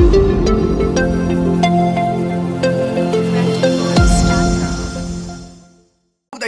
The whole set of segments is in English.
That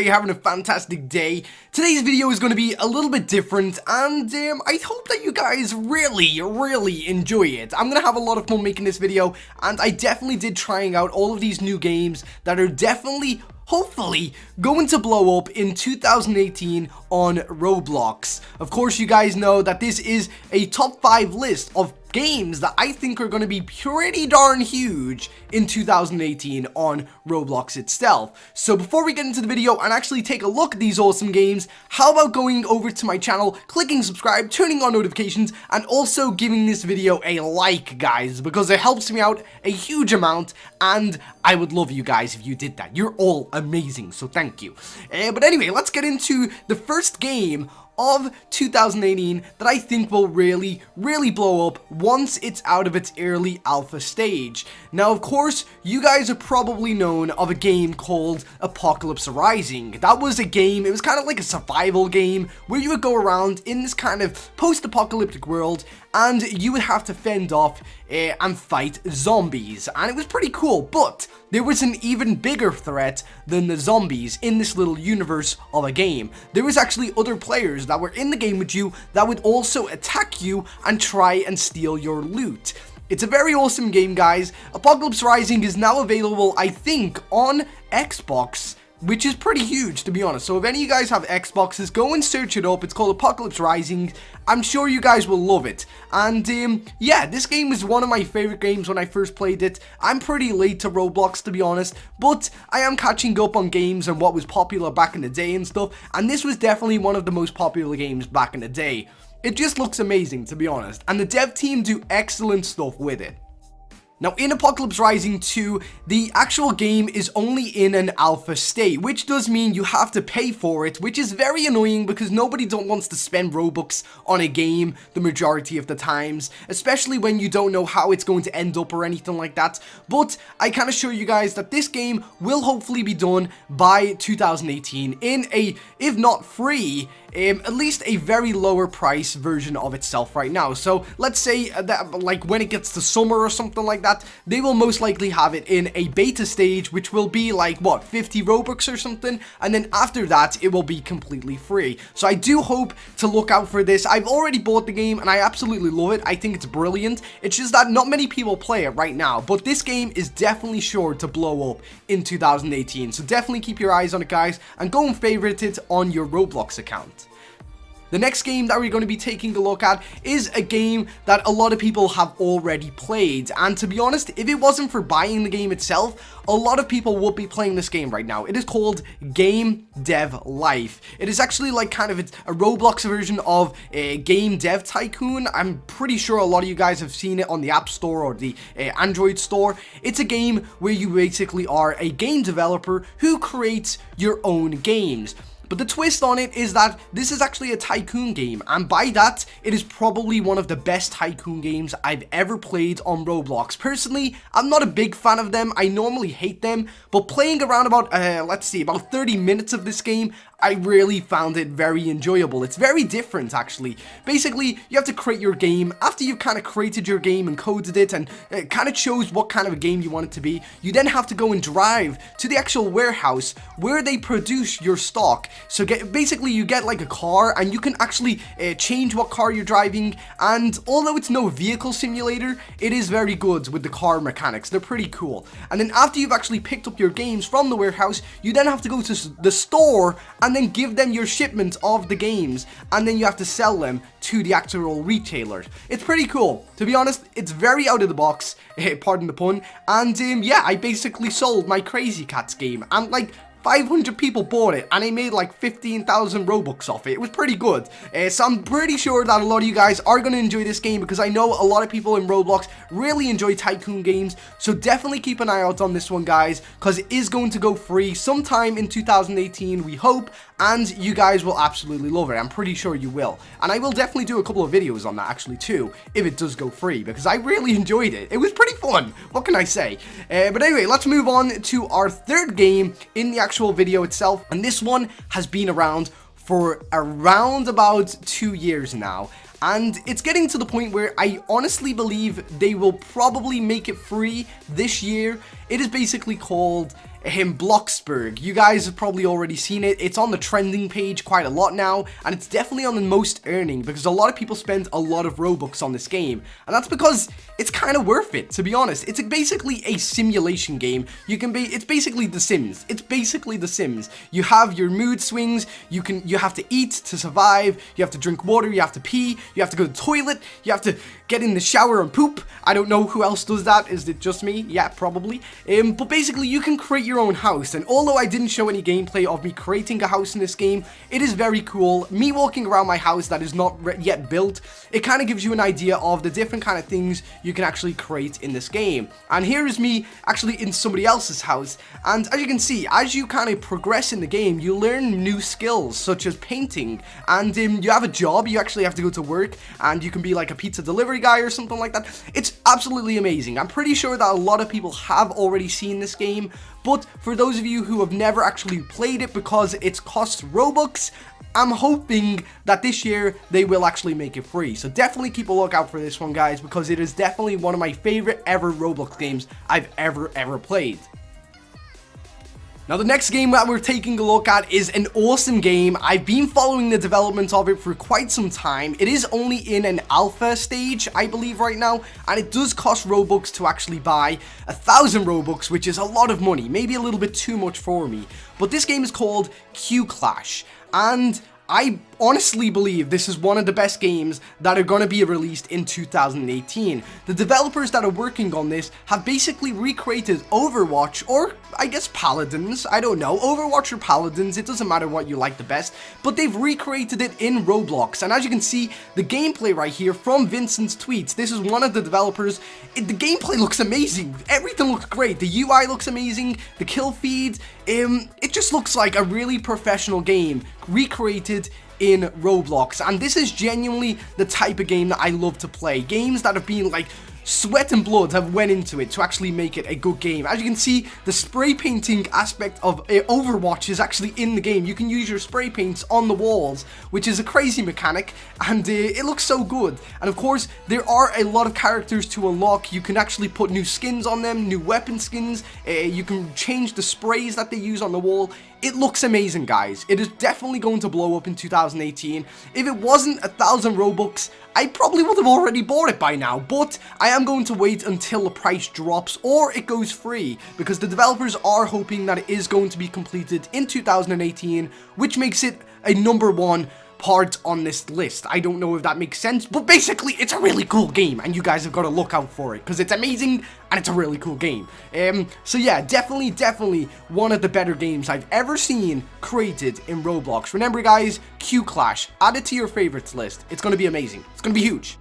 you're having a fantastic day. Today's video is going to be a little bit different, and I hope that you guys really enjoy it. I'm going to have a lot of fun making this video, and I definitely did trying out all of these new games that are definitely, hopefully, going to blow up in 2018 on Roblox. Of course, you guys know that this is a top 5 list of games that I think are going to be pretty darn huge in 2018 on Roblox itself. So before we get into the video and actually take a look at these awesome games, how about going over to my channel, clicking subscribe, turning on notifications, and also giving this video a like, guys, because it helps me out a huge amount, and I would love you guys if you did that. You're all amazing, so thank you. But anyway, let's get into the first game of 2018 that I think will really blow up once it's out of its early alpha stage. Now, of course, you guys are probably known of a game called Apocalypse Rising. That was a game, it was kind of like a survival game where you would go around in this kind of post-apocalyptic world and you would have to fend off and fight zombies, and it was pretty cool. But there was an even bigger threat than the zombies in this little universe of a game. There was actually other players that were in the game with you that would also attack you and try and steal your loot. It's a very awesome game, guys. Apocalypse Rising is now available, I think, on Xbox, which is pretty huge, to be honest. So if any of you guys have Xboxes, go and search it up. It's called Apocalypse Rising. I'm sure you guys will love it. And yeah, this game was one of my favorite games when I first played it. I'm pretty late to Roblox, to be honest, but I am catching up on games and what was popular back in the day and stuff, and this was definitely one of the most popular games back in the day. It just looks amazing, to be honest, and the dev team do excellent stuff with it. Now, in Apocalypse Rising 2, the actual game is only in an alpha state, which does mean you have to pay for it, which is very annoying because nobody wants to spend Robux on a game the majority of the times, especially when you don't know how it's going to end up or anything like that. But I can assure you guys that this game will hopefully be done by 2018 in a, if not free, at least a very lower price version of itself right now. So let's say that like when it gets to summer or something like that, they will most likely have it in a beta stage, which will be like what, 50 Robux or something, and then after that it will be completely free. So I do hope to look out for this. I've already bought the game and I absolutely love it. I think it's brilliant. It's just that not many people play it right now, but this game is definitely sure to blow up in 2018. So definitely keep your eyes on it, guys, and go and favorite it on your Roblox account. The next game that we're going to be taking a look at is a game that a lot of people have already played, and to be honest, if it wasn't for buying the game itself, a lot of people would be playing this game right now. It is called Game Dev Life. It is actually like kind of a Roblox version of a Game Dev Tycoon. I'm pretty sure a lot of you guys have seen it on the App Store or the Android Store. It's a game where you basically are a game developer who creates your own games. But the twist on it is that this is actually a tycoon game, and by that, it is probably one of the best tycoon games I've ever played on Roblox. Personally, I'm not a big fan of them. I normally hate them, but playing around about, let's see, about 30 minutes of this game, I really found it very enjoyable. It's very different, actually. Basically, you have to create your game. After you've kind of created your game and coded it and it kind of chose what kind of a game you want it to be, you then have to go and drive to the actual warehouse where they produce your stock. So basically, you get like a car and you can actually change what car you're driving, and although it's no vehicle simulator, it is very good with the car mechanics. They're pretty cool. And then after you've actually picked up your games from the warehouse, you then have to go to the store and then give them your shipment of the games, and then you have to sell them to the actual retailer. It's pretty cool. To be honest, it's very out of the box, pardon the pun, and yeah, I basically sold my Crazy Cats game, and like 500 people bought it, and I made like 15,000 Robux off it. It was pretty good. So I'm pretty sure that a lot of you guys are going to enjoy this game, because I know a lot of people in Roblox really enjoy tycoon games. So definitely keep an eye out on this one, guys, because it is going to go free sometime in 2018, we hope, and you guys will absolutely love it. I'm pretty sure you will. And I will definitely do a couple of videos on that actually too, if it does go free, because I really enjoyed it. It was pretty fun. What can I say? But anyway, let's move on to our third game in the actual video itself, and this one has been around for around about 2 years now, and it's getting to the point where I honestly believe they will probably make it free this year. It is basically called Bloxburg. You guys have probably already seen it. It's on the trending page quite a lot now, and it's definitely on the most earning because a lot of people spend a lot of Robux on this game, and that's because it's kind of worth it, to be honest. It's basically a simulation game. It's basically The Sims. It's basically The Sims. You have your mood swings. You have to eat to survive. You have to drink water. You have to pee. You have to go to the toilet. You have to get in the shower and poop. I don't know who else does that. Is it just me? Yeah, probably. But basically, you can create your own house, and although I didn't show any gameplay of me creating a house in this game, it is very cool. Me walking around my house that is not yet built, it kind of gives you an idea of the different kind of things you can actually create in this game. And here is me actually in somebody else's house, and as you can see, as you kind of progress in the game, you learn new skills such as painting, and you have a job. You actually have to go to work, and you can be like a pizza delivery guy or something like that. It's absolutely amazing. I'm pretty sure that a lot of people have already seen this game, but for those of you who have never actually played it because it's cost Robux, I'm hoping that this year they will actually make it free. So definitely keep a lookout for this one, guys, because it is definitely one of my favorite ever Roblox games I've ever played. Now, the next game that we're taking a look at is an awesome game. I've been following the development of it for quite some time. It is only in an alpha stage, I believe, right now, and it does cost Robux to actually buy 1,000 Robux, which is a lot of money, maybe a little bit too much for me. But this game is called Q Clash, and I honestly believe this is one of the best games that are going to be released in 2018. The developers that are working on this have basically recreated Overwatch, or I guess Paladins, I don't know, Overwatch or Paladins, it doesn't matter what you like the best, but they've recreated it in Roblox. And as you can see, the gameplay right here from Vincent's tweets, this is one of the developers. The gameplay looks amazing, everything looks great, the UI looks amazing, the kill feed, it just looks like a really professional game recreated in Roblox, and this is genuinely the type of game that I love to play. Games that have been like sweat and blood have went into it to actually make it a good game. As you can see, the spray painting aspect of Overwatch is actually in the game. You can use your spray paints on the walls, which is a crazy mechanic, and it looks so good. And of course, there are a lot of characters to unlock. You can actually put new skins on them, new weapon skins. You can change the sprays that they use on the wall. It looks amazing, guys. It is definitely going to blow up in 2018. If it wasn't 1,000 Robux, I probably would have already bought it by now, but I am going to wait until the price drops or it goes free, because the developers are hoping that it is going to be completed in 2018, which makes it a #1 part on this list. I don't know if that makes sense, but basically it's a really cool game, and you guys have got to look out for it because it's amazing and it's a really cool game. So yeah, definitely one of the better games I've ever seen created in Roblox. Remember, guys, Q Clash, add it to your favorites list. It's going to be amazing. It's going to be huge.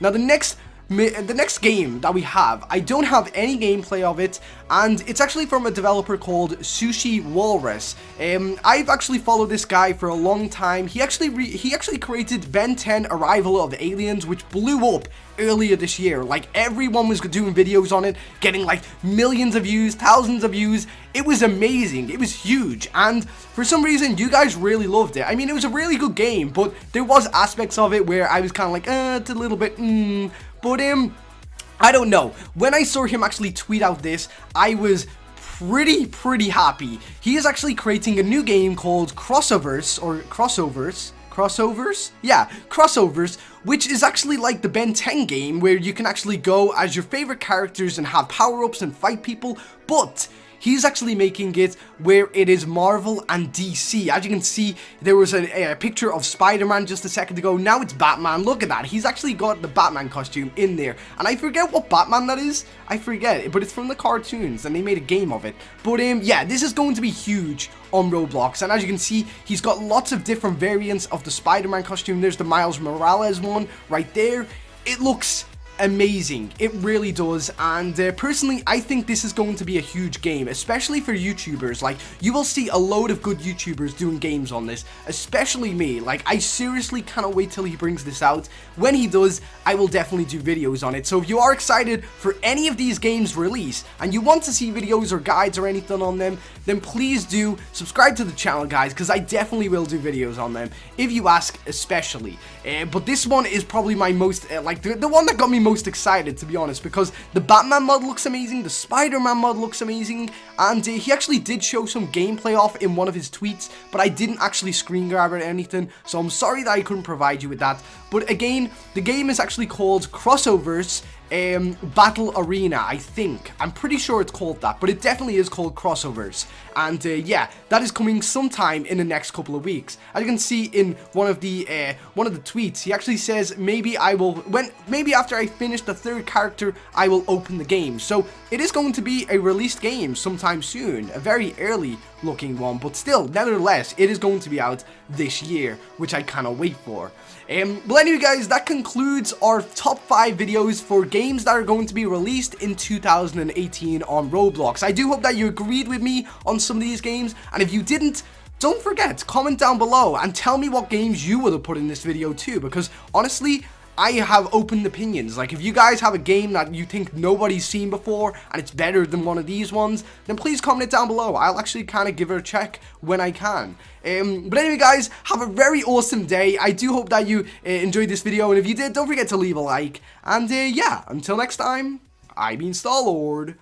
Now, the next game that we have, I don't have any gameplay of it, and it's actually from a developer called Sushi Walrus. I've actually followed this guy for a long time. He actually created Ben 10 Arrival of Aliens, which blew up earlier this year. Like, everyone was doing videos on it, getting like millions of views, thousands of views. It was amazing. It was huge, and for some reason you guys really loved it. I mean, it was a really good game, but there was aspects of it where I was kind of like, it's a little bit but I don't know. When I saw him actually tweet out this, I was pretty happy. He is actually creating a new game called Crossovers, yeah, Crossovers, which is actually like the Ben 10 game, where you can actually go as your favorite characters and have power-ups and fight people, but he's actually making it where it is Marvel and DC. As you can see, there was a picture of Spider-Man just a second ago. Now it's Batman. Look at that. He's actually got the Batman costume in there. And I forget what Batman that is. I forget, but it's from the cartoons, and they made a game of it. But yeah, this is going to be huge on Roblox. And as you can see, he's got lots of different variants of the Spider-Man costume. There's the Miles Morales one right there. It looks amazing. It really does. And personally, I think this is going to be a huge game, especially for YouTubers. Like, you will see a load of good YouTubers doing games on this, especially me. Like, I seriously cannot wait till he brings this out. When he does, I will definitely do videos on it. So if you are excited for any of these games release and you want to see videos or guides or anything on them, then please do subscribe to the channel, guys, because I definitely will do videos on them if you ask, especially. But this one is probably my most like the one that got me most excited, to be honest, because the Batman mod looks amazing, the Spider-Man mod looks amazing, and he actually did show some gameplay off in one of his tweets, but I didn't actually screen grab it or anything, so I'm sorry that I couldn't provide you with that. But again, the game is actually called Crossovers Battle Arena, I think. I'm pretty sure it's called that, but it definitely is called Crossovers. And yeah, that is coming sometime in the next couple of weeks. As you can see in one of the tweets, he actually says maybe after I finish the third character, I will open the game. So it is going to be a released game sometime soon, a very early looking one, but still, nevertheless, it is going to be out this year, which I cannot wait for. But anyway, guys, that concludes our top 5 videos for games that are going to be released in 2018 on Roblox. I do hope that you agreed with me on some of these games, and if you didn't, don't forget, comment down below and tell me what games you would have put in this video too, because honestly, I have open opinions. Like, if you guys have a game that you think nobody's seen before and it's better than one of these ones, then please comment it down below. I'll actually kind of give it a check when I can. But anyway, guys, have a very awesome day. I do hope that you enjoyed this video, and if you did, don't forget to leave a like. And yeah, until next time, I've been Star-Lord.